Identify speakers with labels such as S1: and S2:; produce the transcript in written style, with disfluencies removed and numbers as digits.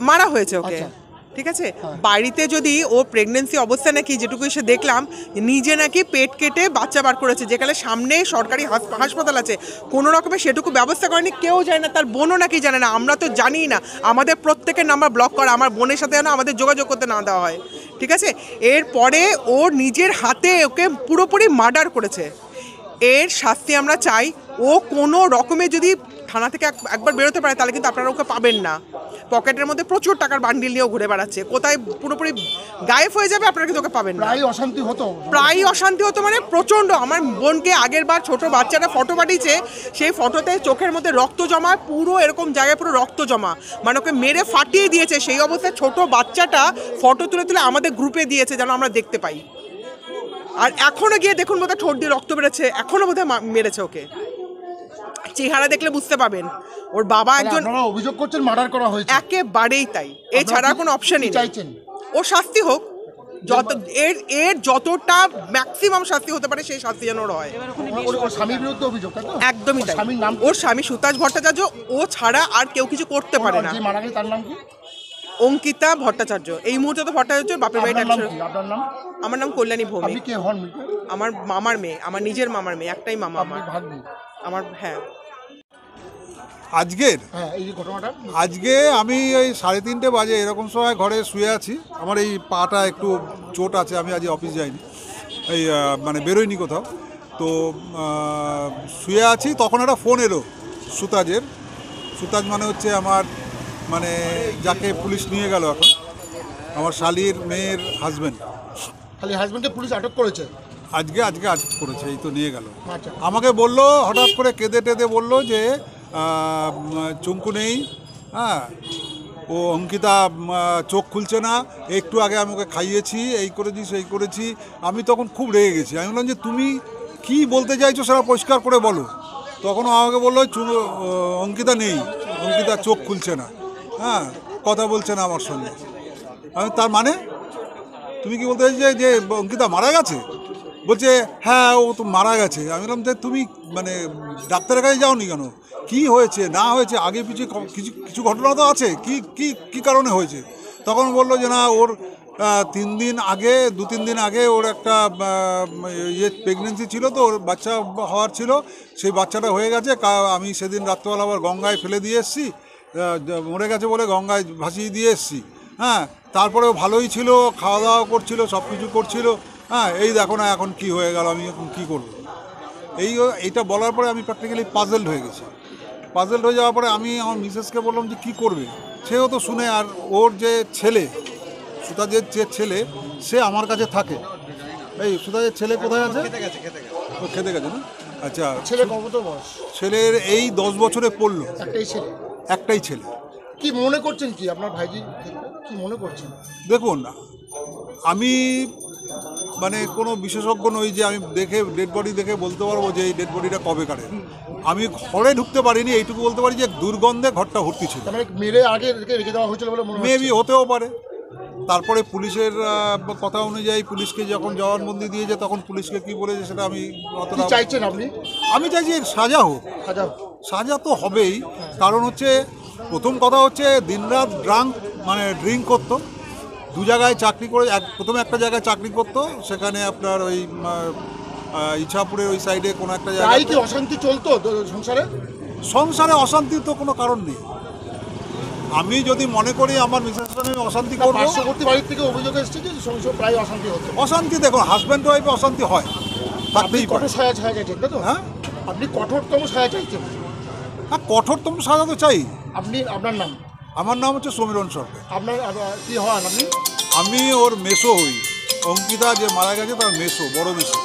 S1: মারা হয়েছে ওকে, ঠিক আছে। বাড়িতে যদি ও প্রেগনেন্সি অবস্থা নাকি যেটুকু এসে দেখলাম নিজে নাকি পেট কেটে বাচ্চা বার করেছে, যেখানে সামনে সরকারি হাসপাতাল আছে, কোনো রকমের সেটুকু ব্যবস্থা করেনি, কেউ জানে না, তার বোনও নাকি জানে না, আমরা তো জানিই না। আমাদের প্রত্যেকের নাম্বার ব্লক করা, আমার বোনের সাথে যেন আমাদের যোগাযোগ করতে না দেওয়া হয়, ঠিক আছে। এরপরে ও নিজের হাতে ওকে পুরোপুরি মার্ডার করেছে। এর শাস্তি আমরা চাই। ও কোনো রকমে যদি থানা থেকে একবার বেরোতে পারে তাহলে কিন্তু আপনারা ওকে পাবেন না। পকেটের মধ্যে প্রচুর টাকার বান্ডিল নিয়েও ঘুরে বেড়াচ্ছে, কোথায় পুরোপুরি গায়েব হয়ে যাবে, আপনারা কিন্তু ওকে পাবেন না। প্রায় অশান্তি হতো মানে প্রচণ্ড। আমার বোনকে আগের বার ছোট বাচ্চাটা ফটো পাঠিয়েছে, সেই ফটোতে চোখের মধ্যে রক্ত জমা, পুরো এরকম জায়গায় পুরো রক্ত জমা, মানে ওকে মেরে ফাটিয়ে দিয়েছে। সেই অবস্থায় ছোট বাচ্চাটা ফটো তুলে তুলে আমাদের গ্রুপে দিয়েছে যেন আমরা দেখতে পাই। আর এখনো গিয়ে দেখুন বোধহয় ঠোঁট দিয়ে রক্ত বেরোচ্ছে, এখনো বোধহয় মেরেছে ওকে। চেহারা দেখলে বুঝতে পাবেন ওর বাবা একজন।
S2: অভিযোগ করছেন মার্ডার করা হয়েছে।
S1: একেবারেই তাই, এছাড়া কোনো অপশনই নেই। ও শাস্তি হোক, যত এর যতটা ম্যাক্সিমাম শাস্তি হতে পারে সেই শাস্তি যেন ওর হয়।
S2: ওর স্বামীর বিরুদ্ধে অভিযোগ, তাই তো?
S1: একদমই তাই। ওর স্বামী সুতাজ ভট্টাচার্য, ও ছাড়া আর কেউ কিছু করতে পারে না।
S2: মারা গেছে তার নাম কি?
S1: অঙ্কিতা ভট্টাচার্য। এই মুহূর্তে তো ভট্টাচার্য বাপের বাড়িটা।
S2: আপনার নাম?
S1: আমার নাম কল্যাণী ভৌমিক।
S2: আপনি কে হন?
S1: আমার মামার মেয়ে, আমার নিজের মামার মেয়ে, একটাই মামা আমার। হ্যাঁ,
S3: আজকে আমি ওই 3:30 বাজে এরকম সময় ঘরে শুয়ে আছি। আমার এই পাটা একটু চোট আছে, আমি আজ অফিস যাইনি, এই মানে বেরোয়নি কোথাও, তো শুয়ে আছি। তখন একটা ফোন এলো সুতাজের। সুতাজ মানে হচ্ছে আমার, মানে যাকে পুলিশ নিয়ে গেল এখন, আমার শালির মেয়ের হাজব্যান্ড।
S2: হাজব্যান্ডকে পুলিশ আটক করেছে
S3: আজকে আটক করেছে, এই তো নিয়ে গেল। আমাকে বললো হঠাৎ করে কেঁদে টেদে বললো যে চুমকু নেই, হ্যাঁ, ও অঙ্কিতা চোখ খুলছে না, একটু আগে আমি ওকে খাইয়েছি, এই করেছি সেই করেছি। আমি তখন খুব রেগে গেছি। আমি বললাম যে তুমি কি বলতে চাইছো সেটা পরিষ্কার করে বলো। তখন আমাকে বললো অঙ্কিতা নেই, অঙ্কিতা চোখ খুলছে না, হ্যাঁ, কথা বলছে না আমার সঙ্গে। আমি তার মানে তুমি কি বলতে চাইছো যে অঙ্কিতা মারা গেছে? বলছে হ্যাঁ ও তো মারা গেছে। আমি বললাম যে তুমি মানে ডাক্তারের কাছে যাওনি কেন? কি হয়েছে না হয়েছে, আগে পিছিয়ে কিছু ঘটনা তো আছে, কি কারণে হয়েছে? তখন বললো যে না, ওর 2-3 দিন আগে ওর একটা প্রেগনেন্সি ছিল, তো ওর বাচ্চা হওয়ার ছিল, সেই বাচ্চাটা হয়ে গেছে। আমি সেদিন রাত্রবেলা আবার গঙ্গায় ফেলে দিয়ে এসেছি, মরে গেছে বলে গঙ্গায় ভাসিয়ে দিয়ে এসেছি, হ্যাঁ। তারপরেও ভালোই ছিল, খাওয়া দাওয়া করছিল, সব কিছু করছিল, হ্যাঁ। এই দেখো না এখন কি হয়ে গেল, আমি এখন কী করবো? এইটা বলার পরে আমি প্র্যাকটিক্যালি পাজলড হয়ে গেছি। পাজলড হয়ে যাওয়ার পরে আমি আমার মিসেসকে বললাম যে কী করবে? সেও তো শুনে, আর ওর যে ছেলে, সুতাজের যে ছেলে, সে আমার কাছে থাকে। এই সুতাজের ছেলে কোথায় আছে? ও খেতে গেছে না? আচ্ছা, ছেলের এই 10 বছরে পড়লো। একটাই ছেলে।
S2: কি মনে করছেন, কি আপনার ভাইজি কি মনে করছেন?
S3: দেখুন, আমি মানে কোনো বিশেষজ্ঞ নই যে আমি দেখে ডেড বডি দেখে বলতে পারবো যে এই ডেড বডিটা কবে কাটে। আমি ঘরে ঢুকতে পারিনি, এইটুকু বলতে পারি যে দুর্গন্ধে ঘরটা ভর্তি ছিল।
S2: মেরে আগে রেখে দেওয়া হয়েছিল বলে মনে হচ্ছে।
S3: মেবি হতেও পারে। তারপরে পুলিশের কথা অনুযায়ী পুলিশকে যখন জবানবন্দি দিয়েছে, তখন পুলিশকে কি বলেছে সেটা আমি অতটা
S2: চাইছেন আপনি?
S3: আমি চাইছি সাজা হোক। সাজা তো হবেই, কারণ হচ্ছে প্রথম কথা হচ্ছে দিনরাত ড্রিঙ্ক করতো, 2 জায়গায় চাকরি করে। প্রথমে একটা জায়গায় চাকরি করতো, সেখানে আপনার ওই ইছাপুরের ওই সাইডে কোনো একটা জায়গায়।
S2: কি অশান্তি চলতো
S3: সংসারে? অশান্তির তো কোনো কারণ নেই। আমি যদি মনে করি আমার মিসেস সঙ্গে অশান্তি করবো।
S2: পার্শ্ববর্তী বাড়ির থেকে অভিযোগ এসেছে যে সংসার প্রায় অশান্তি হতো।
S3: অশান্তি দেখুন, হাজব্যান্ড ওয়াইফে অশান্তি হয়, থাকতেই পারে।
S2: সাজা চাইছেন তো? হ্যাঁ, আপনি কঠোরতম সাজা চাইছেন?
S3: হ্যাঁ, কঠোরতম সাজা তো চাই।
S2: আপনার নাম?
S3: আমার নাম হচ্ছে সমীরণ সরকার।
S2: আপনার কি হন আপনি?
S3: আমি ওর মেসো হই। অঙ্কিতা যে মারা গেছে তার মেসো, বড় মেসো।